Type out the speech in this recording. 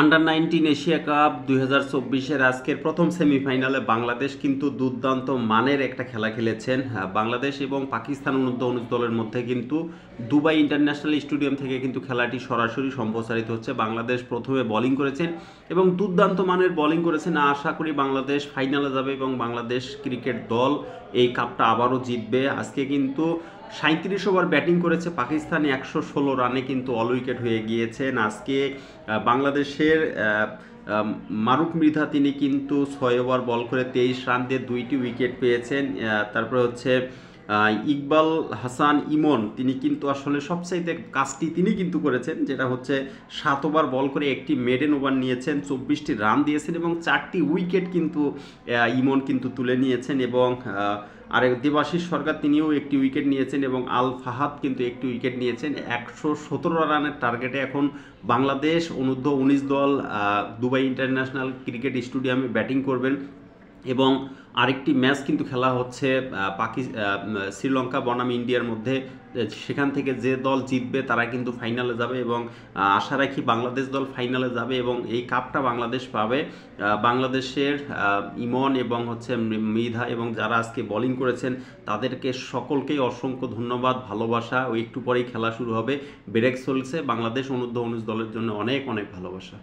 Under-19 Asia cup 2024-এর আজকের প্রথম সেমিফাইনালে বাংলাদেশ কিন্তু দুর্দান্ত মানের একটা খেলা খেলেছেন। বাংলাদেশ এবং পাকিস্তান অনূর্ধ্ব-19 দলের মধ্যে কিন্তু দুবাই ইন্টারন্যাশনাল স্টেডিয়াম থেকে কিন্তু খেলাটি সরাসরি সম্প্রচারিত হচ্ছে। বাংলাদেশ প্রথমে বোলিং করেছেন এবং দুর্দান্ত মানের বোলিং করেছেন। আশা করি বাংলাদেশ ফাইনালে যাবে এবং বাংলাদেশ ক্রিকেট দল এই কাপটা আবারও জিতবে। আজকে কিন্তু 37 ওভার ব্যাটিং করেছে পাকিস্তান, 116 রানে কিন্তু অল উইকেট হয়ে গিয়েছেন। আজকে বাংলাদেশের মারুফ মৃধা তিনি কিন্তু 6 ওভার বল করে 23 রান দিয়ে 2টি উইকেট পেয়েছেন। তারপরে হচ্ছে ইকবাল হাসান ইমন তিনি কিন্তু আসলে সবচাইতে কাজটি তিনি কিন্তু করেছেন, যেটা হচ্ছে 7 ওভার বল করে একটি মেডেন ওভার নিয়েছেন, 24টি রান দিয়েছেন এবং 4টি উইকেট কিন্তু ইমন কিন্তু তুলে নিয়েছেন। এবং আরেক দেবাশিস সরকার তিনিও একটি উইকেট নিয়েছেন এবং আল ফাহাদ কিন্তু একটি উইকেট নিয়েছেন। 117 রানের টার্গেটে এখন বাংলাদেশ অনূর্ধ্ব-19 দল দুবাই ইন্টারন্যাশনাল ক্রিকেট স্টেডিয়ামে ব্যাটিং করবেন এবং আরেকটি ম্যাচ কিন্তু খেলা হচ্ছে শ্রীলঙ্কা বনাম ইন্ডিয়ার মধ্যে। সেখান থেকে যে দল জিতবে তারা কিন্তু ফাইনালে যাবে এবং আশা রাখি বাংলাদেশ দল ফাইনালে যাবে এবং এই কাপটা বাংলাদেশ পাবে। বাংলাদেশের ইমন এবং হচ্ছে মৃধা এবং যারা আজকে বোলিং করেছেন তাদেরকে সকলকেই অসংখ্য ধন্যবাদ, ভালোবাসা। ওই একটু পরেই খেলা শুরু হবে, ব্রেক চলছে। বাংলাদেশ অনূর্ধ্ব-19 দলের জন্য অনেক অনেক ভালোবাসা।